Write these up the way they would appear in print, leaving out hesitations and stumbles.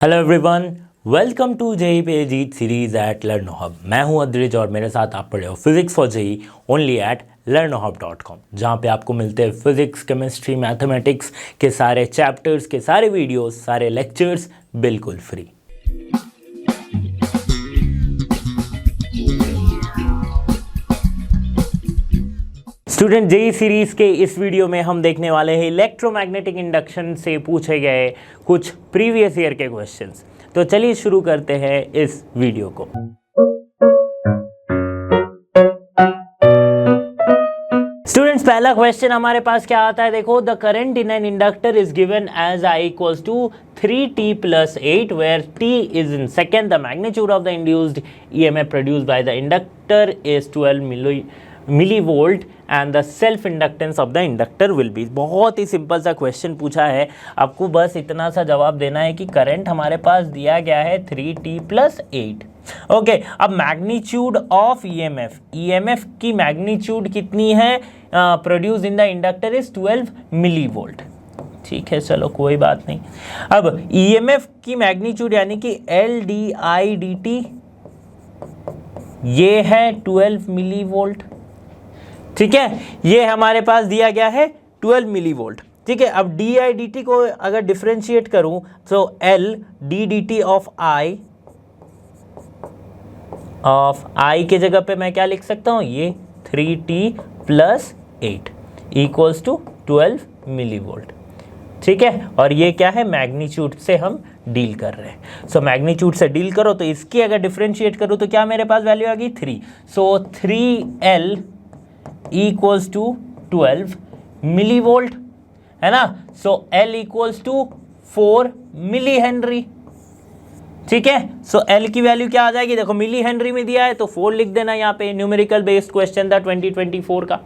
Hello everyone, welcome to JEE पे जीत series at Learnohub हब। मैं हूं अद्रिज और मेरे साथ आप पढ़े हो physics for JEE only at learnohub.com, जहां पे आपको मिलते हैं फिजिक्स, केमिस्ट्री, मैथमेटिक्स के सारे चैप्टर्स के सारे वीडियोस, सारे लेक्चर्स बिल्कुल फ्री। स्टूडेंट, जेई सीरीज के इस वीडियो में हम देखने वाले हैं इलेक्ट्रोमैग्नेटिक इंडक्शन से पूछे गए कुछ प्रीवियस ईयर के क्वेश्चंस। तो चलिए शुरू करते हैं इस वीडियो को। स्टूडेंट्स, पहला क्वेश्चन हमारे पास क्या आता है, देखो। The current in an inductor is given as I equals to 3t plus 8 where t is in second. The magnitude of the induced EMF produced by the inductor is 12 millivolt and the self inductance of the inductor will be। बहुत ही simple सा question पूछा है, आपको बस इतना सा जवाब देना है कि करंट हमारे पास दिया गया है 3t plus 8। ओके, अब मैग्नीट्यूड ऑफ ईएमएफ की मैग्नीट्यूड कितनी है produce in the inductor is 12 millivolt. ठीक है, चलो कोई बात नहीं। अब ईएमएफ की मैग्नीट्यूड यानी कि L D I D T ये है 12 मिलीवोल्ट। ठीक है, ये हमारे पास दिया गया है 12 मिलीवोल्ट। ठीक है, अब डी आई डी टी को अगर डिफरेंशिएट करूं तो L D D T of I के जगह पे मैं क्या लिख सकता हूं, ये 3t plus 8 equals to 12 millivolt. ठीक है, और ये क्या है, मैग्नीट्यूड से हम डील कर रहे हैं। सो मैग्नीट्यूड से डील करो तो इसकी अगर डिफरेंशिएट करो तो क्या मेरे पास वैल्यू आ गई 3। सो 3l इक्वल्स टू 12 मिलीवोल्ट, है ना। So L equals to 4 milli henry. ठीक है, सो L की वैल्यू क्या आ जाएगी, देखो मिली हेनरी में दिया है तो 4 लिख देना यहाँ पे। न्यूमेरिकल बेस्ड क्वेश्चन था 2024 का,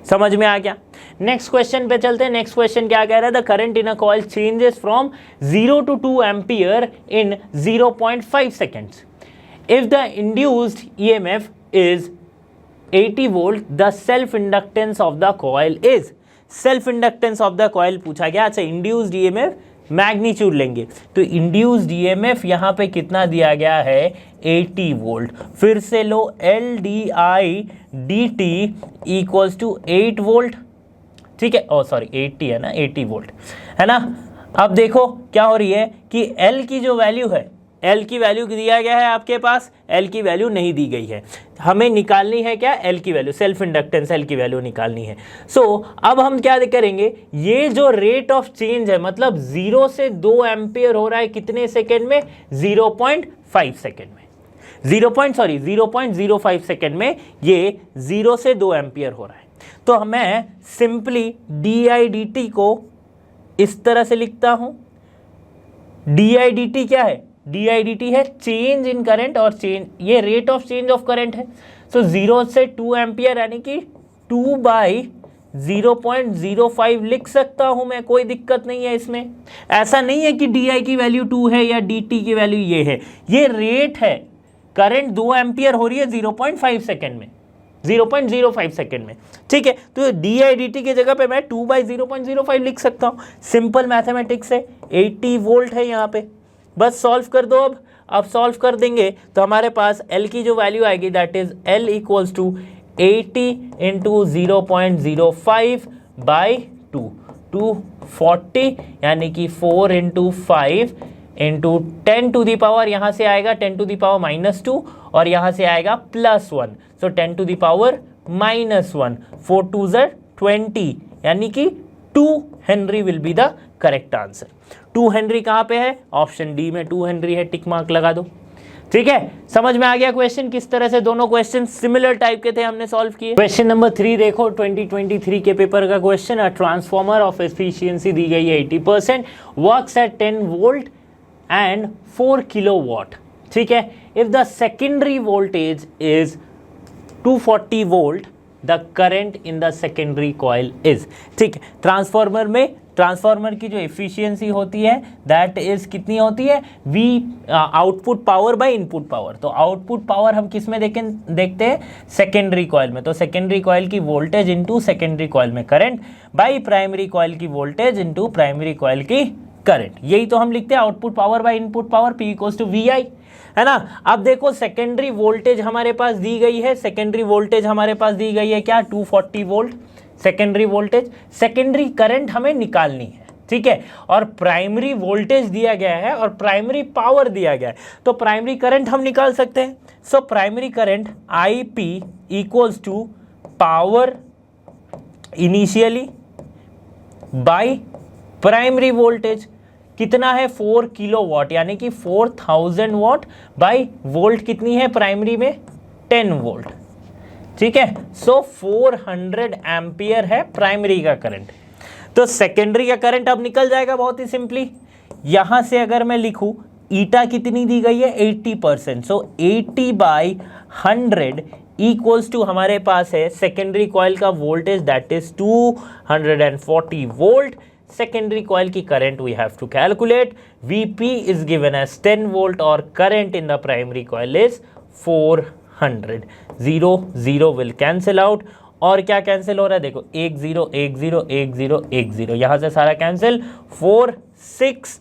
समझ में आ गया। नेक्स्ट क्वेश्चन पे चलते हैं। नेक्स्ट क्वेश्चन क्या कह रहा है, the current in a coil changes from 0 to 2 ampere in 0.5 seconds. If the induced EMF is 80 volt, the self inductance of the coil is. Self inductance of the coil पूछा गया। अच्छा, induced EMF magnitude लेंगे तो induced EMF यहां पे कितना दिया गया है, 80 वोल्ट। फिर से लो, L D I D T equals to 8 volt. ठीक है, ओ सॉरी 80 है ना, 80 वोल्ट है ना। अब देखो क्या हो रही है कि एल की जो वैल्यू है, एल की वैल्यू दिया गया है आपके पास, एल की वैल्यू नहीं दी गई है। हमें निकालनी है क्या, एल की वैल्यू, सेल्फ इंडक्टेंस एल की वैल्यू निकालनी है। सो अब हम क्या करेंगे, ये जो रेट ऑफ चेंज है, मतलब 0 से 2 एम्पियर हो रहा है कितने सेकेंड में, 0.5 सेकेंड में। 0.05 सेकेंड में ये 0 से 2 एम्पियर हो रहा है। तो मैं simply D I D T को इस तरह से लिखता हूं। डी आई डी टी क्या है, डी आई डी टी है चेंज इन करंट, और चेंज ये rate of change of current है। सो 0 से 2 एम्पियर यानी कि 2/0.05 लिख सकता हूं मैं, कोई दिक्कत नहीं है इसमें। ऐसा नहीं है कि डी आई की वैल्यू 2 है या डी टी की वैल्यू ये है, ये रेट है। करंट 2 एम्पियर हो रही है 0.5 सेकेंड में, 0.05 सेकेंड में। ठीक है, तो डी आई डी टी की जगह पे मैं 2/0.05 लिख सकता हूं। सिंपल मैथमेटिक्स है, 80 वोल्ट है यहाँ पे, बस सॉल्व कर दो। अब सॉल्व कर देंगे तो हमारे पास L की जो वैल्यू आएगी that is L equals to 80 into 0.05 by 240 यानी कि 4 into 5 into 10 to the power, यहाँ से आएगा 10 टू दी पावर -2 और यहाँ से आएगा +1, सो 10 टू दी पावर -1, 4 2 20 यानी कि 2 Henry will be the correct answer. 2 Henry कहाँ पे है, ऑप्शन डी में 2 हेनरी है, टिक मार्क लगा दो। ठीक है, समझ में आ गया क्वेश्चन किस तरह से, दोनों क्वेश्चन सिमिलर टाइप के थे, हमने सॉल्व किए। क्वेश्चन नंबर 3 देखो, 2023 के पेपर का question. A transformer of efficiency दी गई है 80%, works at 10 volt and 4 kilowatt. ठीक है, if the secondary voltage is 240 volt, the current in the secondary coil is. ठीक है, ट्रांसफॉर्मर में ट्रांसफार्मर की जो एफिशिएंसी होती है दैट इज कितनी होती है, we output power by input power. तो आउटपुट पावर हम किस में देखते हैं, सेकेंडरी कॉइल में। तो सेकेंडरी कॉइल की वोल्टेज इनटू सेकेंडरी कॉइल में करंट बाय प्राइमरी कॉइल की वोल्टेज इनटू प्राइमरी कॉइल की करंट, यही तो हम लिखते हैं output power by input power, P equals to VI, है ना। अब देखो सेकेंडरी वोल्टेज हमारे पास दी गई है, सेकेंडरी वोल्टेज हमारे पास दी गई है क्या, 240 volt secondary voltage. Secondary current हमें निकालनी है, ठीक है, और प्राइमरी वोल्टेज दिया गया है और प्राइमरी पावर दिया गया है, तो प्राइमरी करंट हम निकाल सकते हैं। So primary current IP equals to power initially by primary voltage, कितना है 4 किलोवाट, यानी कि 4000 वाट बाय वोल्ट कितनी है प्राइमरी में, 10 वोल्ट, ठीक है। सो 400 एम्पियर है प्राइमरी का करंट। तो सेकेंडरी का करंट अब निकल जाएगा बहुत ही सिंपली, यहां से अगर मैं लिखूं ईटा कितनी दी गई है 80%, सो 80/100 इक्वल्स टू हमारे पास है सेकेंडरी कॉइल का voltage that is 240 volt. Secondary coil की current we have to calculate, Vp is given as 10 volt और current in the primary coil is 400। 0 0 will cancel out, और क्या कैंसिल हो रहा है देखो, 1 0 1 0 1 0 1 0, यहां से सारा कैंसिल, 4 6,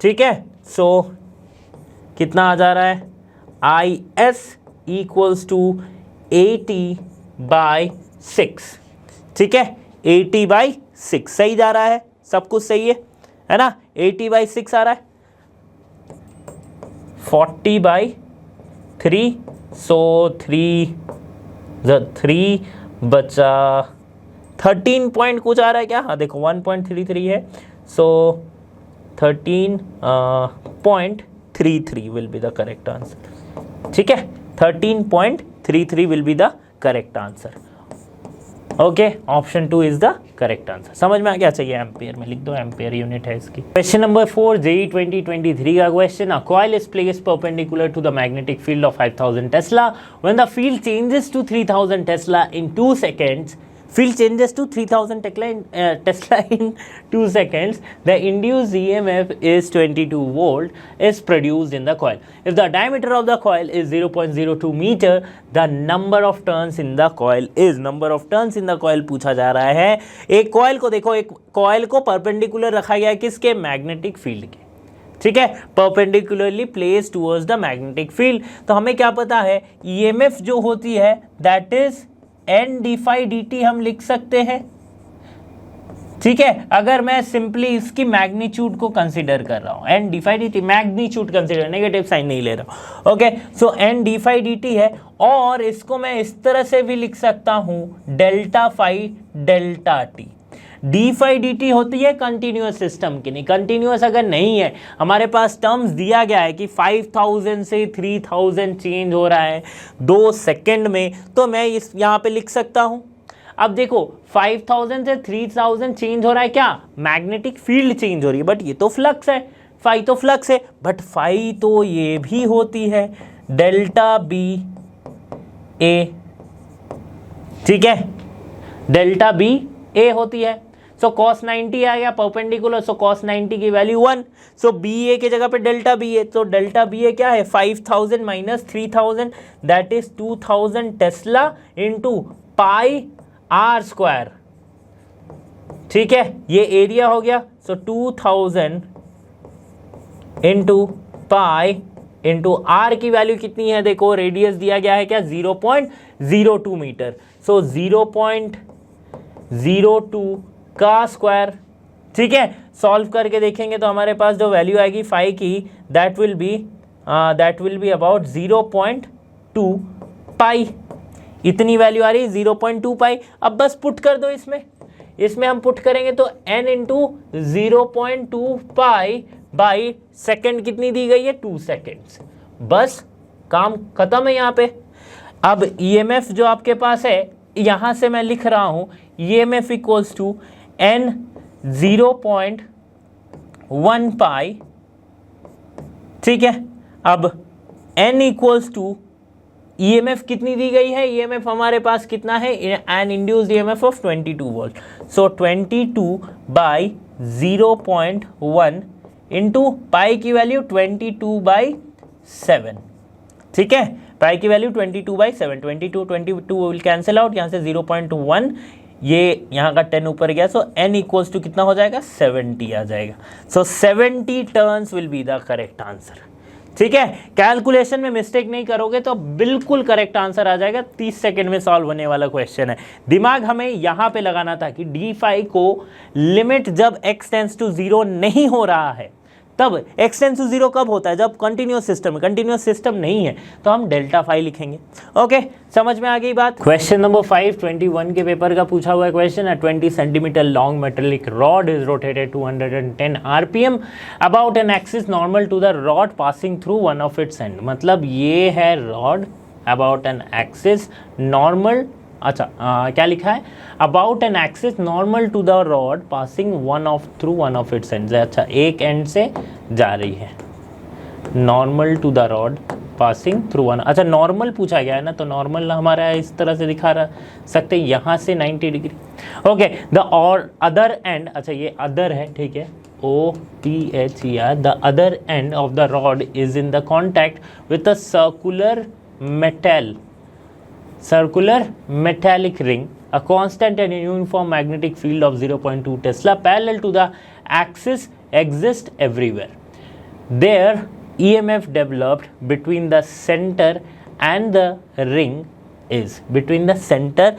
ठीक है। सो कितना आ जा रहा है, IS इक्वल्स टू 80/6, ठीक है, 80/6 सही जा रहा है, सब कुछ सही है ना, 80/6 आ रहा है, 40/3, सो 3 बचा 13 पॉइंट कुछ आ रहा है क्या, हाँ देखो 1.33 है, सो 13.33 will be the correct answer, ठीक है, 13.33 will be the correct answer. Okay, option 2 is the correct answer. समझ में आ गया, चाहिए एम्पियर में लिख दो, एम्पियर यूनिट है इसकी। क्वेश्चन नंबर 4 JEE 2023 का question, a coil is placed perpendicular to the magnetic field of 5000 tesla, when the field changes to 3000 tesla in 2 seconds, field changes to 3000 Tesla in 2 seconds, the induced EMF is 22 volt is produced in the coil. If the diameter of the coil is 0.02 meter, the number of turns in the coil is, number of turns in the coil पूछा जा रहा है। एक coil को देखो, एक coil को perpendicular रखा गया है किसके, मैग्नेटिक फील्ड के, ठीक है, perpendicularly place towards the magnetic field. तो हमें क्या पता है, EMF जो होती है दैट इज N d∅dt हम लिख सकते हैं, ठीक है। अगर मैं सिंपली इसकी मैग्नीट्यूड को कंसीडर कर रहा हूं, N d∅dt magnitude consider, negative sign नहीं ले रहा हूं, ओके। सो N d∅dt है, और इसको मैं इस तरह से भी लिख सकता हूं ∆φ∆t। d∅dt होती है कंटिन्यूअस सिस्टम की, नहीं कंटिन्यूअस अगर नहीं है, हमारे पास टर्म्स दिया गया है कि 5000 से 3000 चेंज हो रहा है 2 सेकंड में, तो मैं इस यहाँ पे लिख सकता हूं। अब देखो 5000 से 3000 चेंज हो रहा है क्या, मैग्नेटिक फील्ड चेंज हो रही है, बट ये तो फ्लक्स है, फाई तो फ्लक्स है, बट फाई तो ये भी होती है ∆BA, ठीक है, ∆BA होती है। सो cos 90 आ गया परपेंडिकुलर, सो cos 90 की वैल्यू 1, सो BA की जगह पे ∆BA, तो ∆BA क्या है 5000 minus 3000 that is 2000 Tesla into pi r², ठीक है, ये एरिया हो गया। सो 2000 इंटू पाई इंटू आर की वैल्यू कितनी है, देखो रेडियस दिया गया है क्या 0.02 मीटर, सो 0.02 का स्क्वायर, ठीक है। सॉल्व करके देखेंगे तो हमारे पास जो वैल्यू आएगी फाई की दैट विल बी अबाउट 0.2 पाई, इतनी वैल्यू आ रही है 0.2 पाई। अब बस पुट कर दो, इसमें हम पुट करेंगे तो n into 0.2 pi by second कितनी दी गई है 2 सेकेंड्स, बस काम खत्म है यहाँ पे। अब EMF जो आपके पास है, यहां से मैं लिख रहा हूं EMF इक्वल्स टू n 0.1 पाई, ठीक है। अब n इक्वल्स टू EMF कितनी दी गई है, EMF हमारे पास कितना है, an induced EMF of 22 volt, so 22/0.1 into pi की वैल्यू 22/7, ठीक है, पाई की वैल्यू 22/7, 22 विल कैंसिल आउट, यहाँ से 0.1 ये यहाँ का 10 ऊपर गया, सो n इक्वल्स टू कितना हो जाएगा 70 आ जाएगा। सो 70 turns will be the correct answer. ठीक है, कैलकुलेशन में मिस्टेक नहीं करोगे तो बिल्कुल करेक्ट आंसर आ जाएगा। 30 सेकंड में सॉल्व होने वाला क्वेश्चन है। दिमाग हमें यहाँ पे लगाना था कि d5 को लिमिट जब x टेंड्स टू 0 नहीं हो रहा है, तब x टेंड्स टू 0 कब होता है, जब कंटिन्यूअस सिस्टम, कंटिन्यूअस सिस्टम नहीं है तो हम डेल्टा 5 लिखेंगे। ओके, समझ में आ गई बात। क्वेश्चन नंबर 5 21 के पेपर का पूछा हुआ है क्वेश्चन है। 20 centimetre long metallic rod is rotated 210 RPM about an axis normal to the rod passing through one of its end. मतलब ये है rod about an axis normal, अच्छा क्या लिखा है, about an axis normal to the rod passing through one of its ends. अच्छा, एक end से जा रही है, normal to the rod passing through one. अच्छा, नॉर्मल पूछा गया है ना, तो नॉर्मल हमारा इस तरह से दिखा सकते हैं यहाँ से 90 डिग्री। ओके, द और अदर एंड, अच्छा ये अदर है, ठीक है, OPHER, the other end of the rod is in the contact with a circular metallic ring, a constant and uniform magnetic field of 0.2 Tesla parallel to the axis exists everywhere. There, EMF developed between the center and the ring is between the center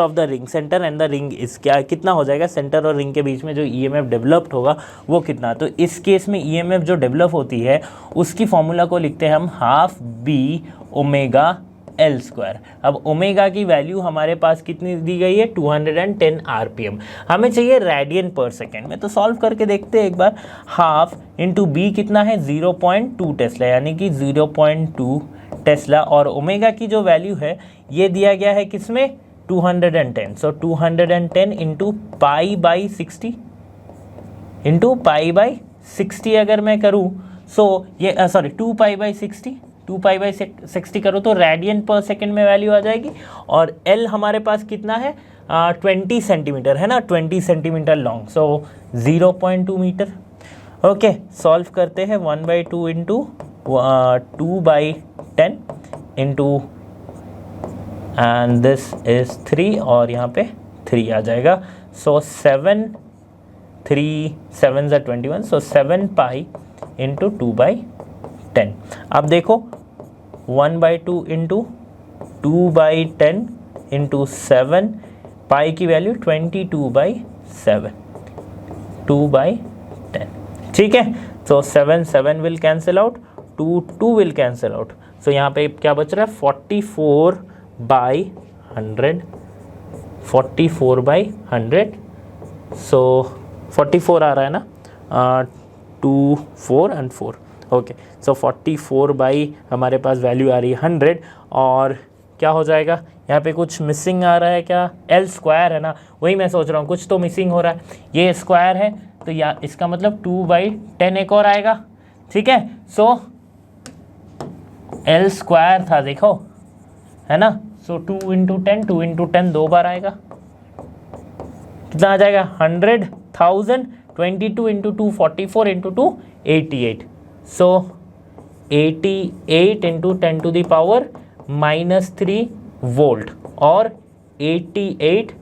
of the ring, center and the ring is क्या, कितना हो जाएगा, centre और ring के बीच में जो EMF developed होगा वो कितना। तो इस केस में EMF जो डेवलप होती है उसकी फॉर्मूला को लिखते हैं हम half B omega L square. अब ओमेगा की वैल्यू हमारे पास कितनी दी गई है, 210 RPM। हमें चाहिए रेडियन पर सेकेंड में, तो सॉल्व करके देखते हैं एक बार। हाफ इंटू बी कितना है 0.2 टेस्ला, यानी कि 0.2 टेस्ला, और ओमेगा की जो वैल्यू है ये दिया गया है किसमें 210। सो 210 into pi by 60 into pi by 60 अगर मैं करूँ, सो ये sorry 2 pi by 60, 2 pi by 60 करो तो रेडियन पर सेकेंड में वैल्यू आ जाएगी। और L हमारे पास कितना है 20 सेंटीमीटर है ना, 20 सेंटीमीटर लॉन्ग, सो 0.2 मीटर। ओके, सॉल्व करते हैं 1/2 into 2/10 into and this is 3 और यहाँ पे 3 आ जाएगा। सो 7 3 7 21, सो 7 पाई इंटू 2/10। अब देखो 1/2 इंटू 2/10 इंटू 7, पाई की वैल्यू 22/7, 2/10। ठीक है, तो 7 will cancel out, 2 will cancel out. So यहाँ पे क्या बच रहा है 44/100, 44/100। सो 44 आ रहा है ना, 2 4 and 4। ओके, सो 44 बाई हमारे पास वैल्यू आ रही है 100, और क्या हो जाएगा यहाँ पे कुछ मिसिंग आ रहा है क्या, L स्क्वायर है ना, वही मैं सोच रहा हूँ, कुछ तो मिसिंग हो रहा है। ये स्क्वायर है तो या इसका मतलब 2/10 एक और आएगा। ठीक है, सो L स्क्वायर था देखो, है ना, सो 2 इंटू 10, 2 इंटू 10 2 बार आएगा, कितना आ जाएगा 100,000, 22 into 2 44 into 2 88। So 88 into 10 to the power -3 volt, और 88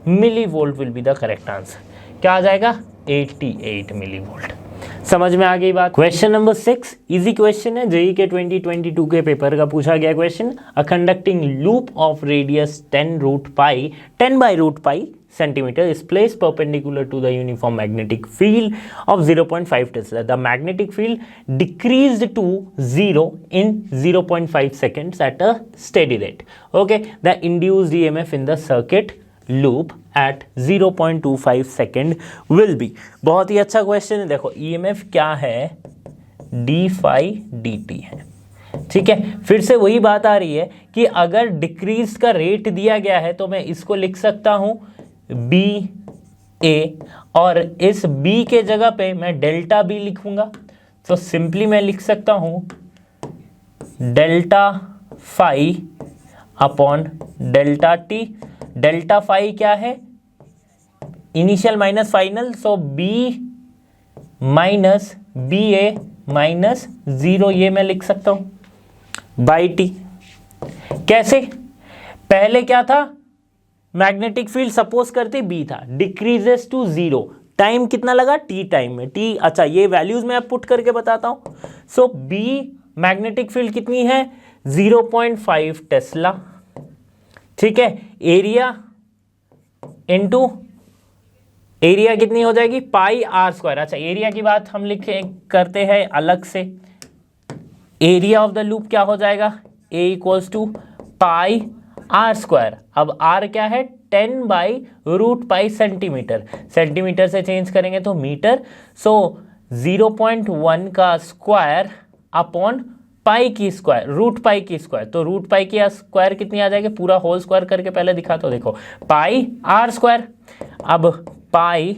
milli volt will be the correct answer. क्या आ जाएगा 88 मिली वोल्ट। समझ में आ गई बात। क्वेश्चन नंबर 6 इजी क्वेश्चन है, जेईई के 2022 के पेपर का पूछा गया question. A conducting loop of radius 10/√π centimeter is placed perpendicular to the uniform magnetic field of 0.5 Tesla. The magnetic field decreased to 0 in 0.5 seconds at a steady rate. Okay, the induced EMF in the circuit loop at 0.25 second will be। बहुत ही अच्छा question है। देखो EMF क्या है, d∅dt है। ठीक है, फिर से वही बात आ रही है कि अगर डिक्रीज का रेट दिया गया है तो मैं इसको लिख सकता हूं BA, और इस B के जगह पे मैं डेल्टा B लिखूंगा। तो सिंपली मैं लिख सकता हूं delta phi upon delta T। Delta phi क्या है, initial minus final, so B minus BA minus 0, ये मैं लिख सकता हूं बाई T। कैसे, पहले क्या था मैग्नेटिक फील्ड सपोज करते बी था, डिक्रीजेस टू 0, टाइम कितना लगा, टी टाइम में, टी, अच्छा ये वैल्यूज मैं अब पुट करके बताता हूं। सो बी मैग्नेटिक फील्ड कितनी है, 0.5 टेस्ला, ठीक है, एरिया इनटू एरिया कितनी हो जाएगी, पाई आर स्क्वायर। अच्छा एरिया की बात हम लिखे करते हैं अलग से, एरिया ऑफ द लूप क्या हो जाएगा, A equals to pi R square. अब आर क्या है, 10/√पाई सेंटीमीटर, सेंटीमीटर से चेंज करेंगे तो मीटर, सो 0.1 का स्क्वायर अपॉन पाई की स्क्वायर, रूट पाई की स्क्वायर, तो रूट पाई की स्क्वायर कितनी आ जाएगी, पूरा होल स्क्वायर करके पहले दिखा, तो देखो पाई आर स्क्वायर, अब pi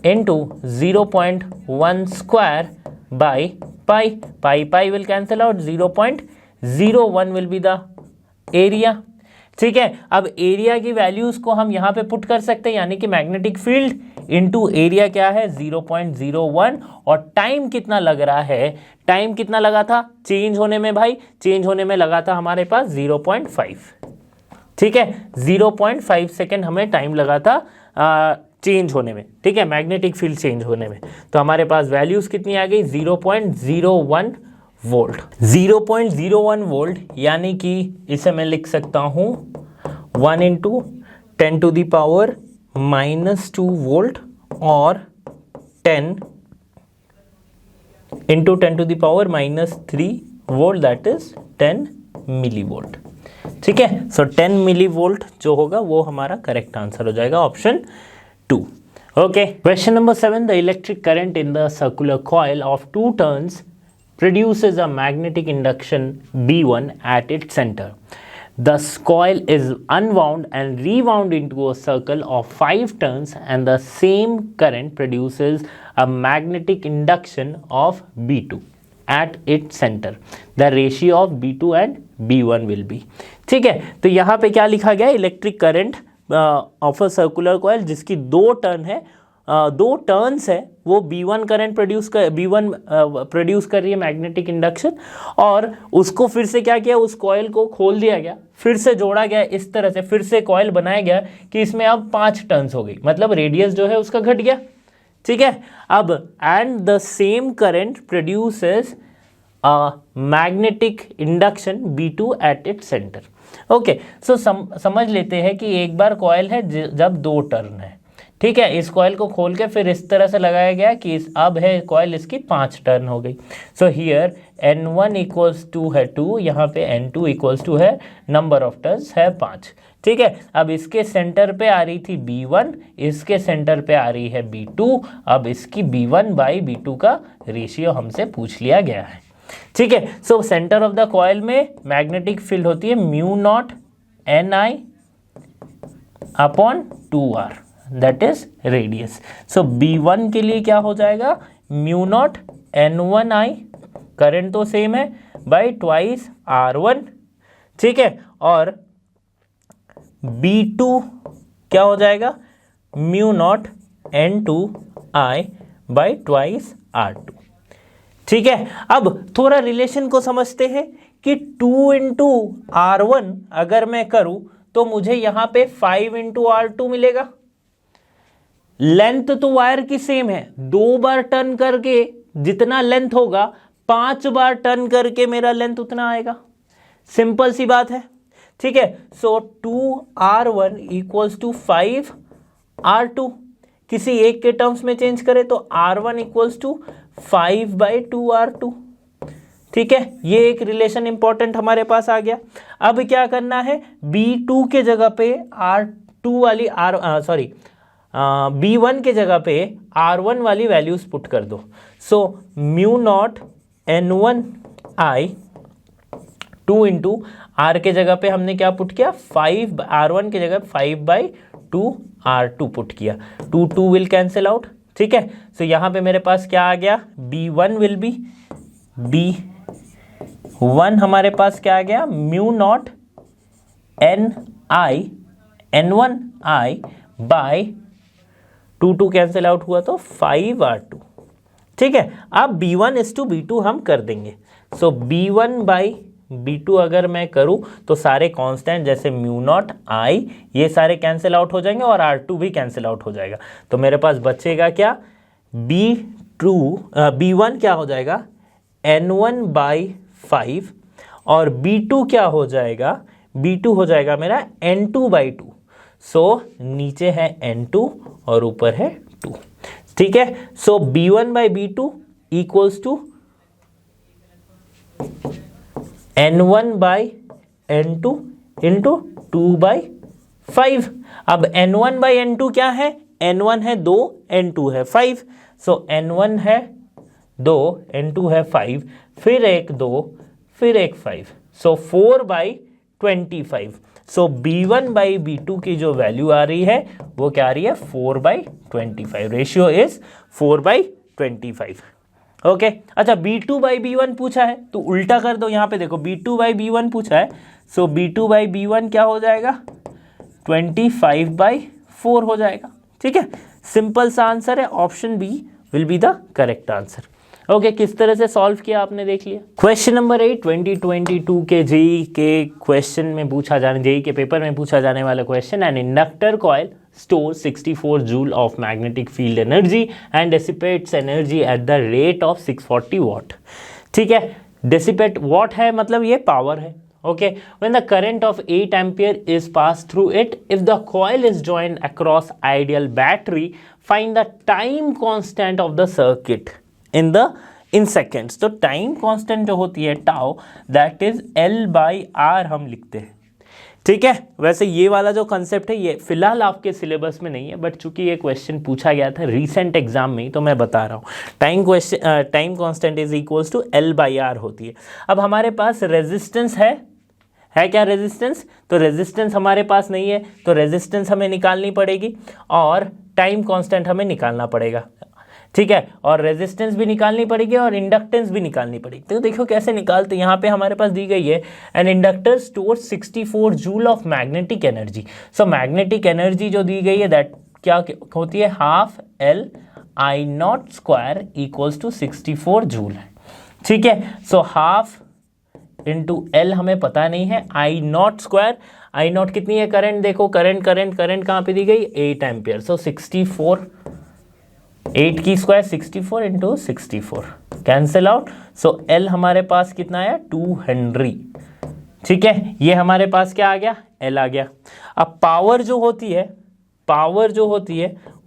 into 0.1 square by pi, pi pi will cancel out, 0.01 will be the area, ठीक है। अब एरिया की वैल्यूज को हम यहां पे पुट कर सकते हैं, यानी कि मैग्नेटिक फील्ड इनटू एरिया क्या है 0.01, और टाइम कितना लग रहा है, टाइम कितना लगा था चेंज होने में भाई, चेंज होने में लगा था हमारे पास 0.5, ठीक है, 0.5 सेकेंड हमें टाइम लगा था चेंज होने में, ठीक है, मैग्नेटिक फील्ड चेंज होने में। तो हमारे पास वैल्यूज कितनी आ गई, 0.01 वोल्ट, 0.01 वोल्ट, यानी कि इसे मैं लिख सकता हूं 1 × 10⁻⁻2 वोल्ट और 10 × 10⁻³ volt, that is 10 milli volt, ठीक है। सो 10 मिली वोल्ट जो होगा वो हमारा करेक्ट आंसर हो जाएगा, option 2। Okay, question number 7, the electric current in the circular coil of 2 turns produces a magnetic induction B1 at its center. The coil is unwound and rewound into a circle of 5 turns, and the same current produces a magnetic induction of B2 at its center. The ratio of B2 and B1 will be, ठीक है। तो यहाँ पे क्या लिखा गया, electric current of a circular coil जिसकी 2 turn है, 2 टर्न्स है, वो B1 करंट प्रोड्यूस कर रही है मैग्नेटिक इंडक्शन, और उसको फिर से क्या किया, उस कॉइल को खोल दिया गया, फिर से जोड़ा गया, इस तरह से फिर से कॉइल बनाया गया कि इसमें अब 5 टर्न्स हो गई, मतलब रेडियस जो है उसका घट गया, ठीक है। अब and the same current produces a magnetic induction B2 at its centre. Okay, so समझ लेते हैं कि एक बार कॉइल है जब 2 टर्न है, ठीक है, इस कॉइल को खोल के फिर इस तरह से लगाया गया कि अब है कॉइल इसकी 5 टर्न हो गई। So here N1 equals to है 2, यहाँ पे N2 इक्वल्स टू है नंबर ऑफ टर्न्स है 5, ठीक है। अब इसके सेंटर पे आ रही थी B1, इसके सेंटर पे आ रही है B2, अब इसकी B1/B2 का रेशियो हमसे पूछ लिया गया है, ठीक है। So centre of the coil में मैग्नेटिक फील्ड होती है μ0 Ni upon 2r, that is radius. So B1 के लिए क्या हो जाएगा, μ0 N1I, करंट तो सेम है, बाई ट्वाइस R1, ठीक है, और B2 क्या हो जाएगा, μ0 N2I बाई ट्वाइस R2, ठीक है। अब थोड़ा रिलेशन को समझते हैं कि 2 × R1 अगर मैं करूं तो मुझे यहां पे 5 × R2 मिलेगा। लेंथ तो वायर की सेम है, 2 बार टर्न करके जितना लेंथ होगा 5 बार टर्न करके मेरा लेंथ उतना आएगा, सिंपल सी बात है, ठीक है। सो 2R1 इक्वल्स टू 5R2, किसी एक के टर्म्स में चेंज करें तो R1 इक्वल्स टू 5/2R2, ठीक है। ये एक रिलेशन इंपॉर्टेंट हमारे पास आ गया। अब क्या करना है, B2 के जगह पे R2 वाली B1 के जगह पे R1 वाली वैल्यूज पुट कर दो। सो μ0 N1I 2 × R के जगह पे हमने क्या पुट किया, 5, R1 की जगह 5/2R2 पुट किया, 2 विल कैंसिल आउट, ठीक है। सो यहाँ पे मेरे पास क्या आ गया, B1 विल बी, B1 हमारे पास क्या आ गया, μ0 N1I बाय 2 कैंसिल आउट हुआ तो 5R2, ठीक है। अब B1 is to B2 हम कर देंगे। सो B1/B2 B2 अगर मैं करूं तो सारे कांस्टेंट जैसे म्यू नॉट आई ये सारे कैंसिल आउट हो जाएंगे और R2 भी कैंसिल आउट हो जाएगा। तो मेरे पास बचेगा क्या, B1 क्या हो जाएगा N1/5 और B2 क्या हो जाएगा, B2 हो जाएगा मेरा N2/2। सो नीचे है N2 और ऊपर है 2। ठीक है, सो B1/B2 equals to N1/N2 into 2/5। अब N1/N2 क्या है, N1 है 2, N2 है 5। सो N1 है 2, N2 है 5, फिर एक 2, फिर एक 5। सो 4/25। सो B1/B2 की जो वैल्यू आ रही है वो क्या आ रही है 4/25। Ratio is 4/25। ओके अच्छा, B2/B1 पूछा है तो उल्टा कर दो। यहां पे देखो B2/B1 पूछा है, सो B2/B1 क्या हो जाएगा 25/4 हो जाएगा। ठीक है, सिंपल सा आंसर है, option B will be the correct answer. Okay, किस तरह से सॉल्व किया आपने देख लिया। क्वेश्चन नंबर 8 2022 के जेई के क्वेश्चन में पूछा जाने, जेई के पेपर में पूछा जाने वाला question. An inductor coil stores 64 joule of magnetic field energy and dissipates energy at the rate of 640 watt। ठीक है, dissipate watt है मतलब ये पावर है। Okay, when the current of 8 ampere is passed through it, if the coil is joined across ideal battery, find the time constant of the circuit in seconds। तो time constant जो होती है tau, that is L/R हम लिखते हैं। ठीक है, वैसे ये वाला जो कंसेप्ट है ये फिलहाल आपके सिलेबस में नहीं है, बट चूंकि ये क्वेश्चन पूछा गया था रीसेंट एग्जाम में ही तो मैं बता रहा हूँ। Time constant is equals to L/R होती है। अब हमारे पास रेजिस्टेंस है क्या रेजिस्टेंस, तो रेजिस्टेंस हमारे पास नहीं है, तो रेजिस्टेंस हमें निकालनी पड़ेगी और टाइम कांस्टेंट हमें निकालना पड़ेगा। ठीक है, और रेजिस्टेंस भी निकालनी पड़ेगी और इंडक्टेंस भी निकालनी पड़ेगी। तो देखो कैसे निकालते, यहाँ पे हमारे पास दी गई है an inductor stores 64 joule of magnetic energy. So magnetic energy जो दी गई है दैट क्या होती है, half L/I0² equals to 64 joule है। ठीक है, सो हाफ इंटू L हमें पता नहीं है, I0², I0 कितनी है, करंट देखो, करंट कहाँ पे दी गई 8 एम्पियर। सो 64, 8 की स्क्वायर 64 इंटू 64 कैंसिल आउट। सो L हमारे पास कितना आया 2 हेनरी। ठीक है, ये हमारे पास क्या आ गया, L आ गया। अब पावर जो होती है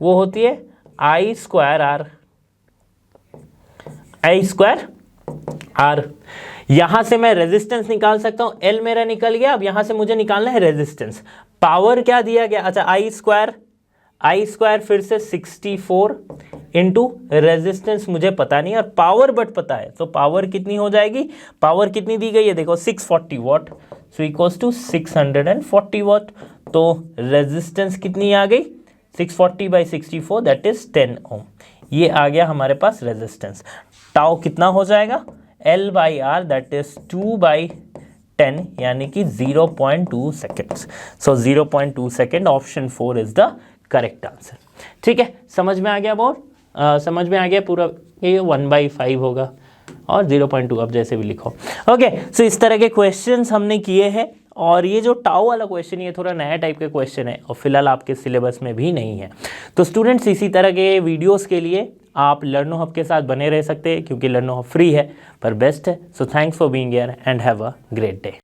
वो होती है I²R। यहां से मैं रेजिस्टेंस निकाल सकता हूं, L मेरा निकल गया। अब यहां से मुझे निकालना है रेजिस्टेंस। पावर क्या दिया गया, अच्छा I² फिर से 64 इंटू रेजिस्टेंस मुझे पता नहीं और पावर बट पता है। तो पावर कितनी हो जाएगी, पावर कितनी दी गई है देखो 640 वाट, सो इक्वल्स टू 640 वाट। तो रेजिस्टेंस कितनी आ गई 640/64 दैट इज 10 ओम। ये आ गया हमारे पास रेजिस्टेंस। टाउ कितना हो जाएगा L/R दैट इज 2/10 यानी कि 0.2 seconds. So 0.2 second, option 4 is the correct answer. ठीक है, समझ में आ गया बहुत, समझ में आ गया पूरा। ये 1/5 होगा और 0.2 अब जैसे भी लिखो। ओके, सो इस तरह के क्वेश्चंस हमने किए हैं और ये जो टाउ वाला क्वेश्चन ये थोड़ा नया टाइप का क्वेश्चन है और फिलहाल आपके सिलेबस में भी नहीं है। तो स्टूडेंट्स इसी तरह के वीडियोस के लिए आप लर्नो हब के साथ बने रह सकते हैं क्योंकि लर्नो हब फ्री है पर बेस्ट है। So thanks for being here and have a great day.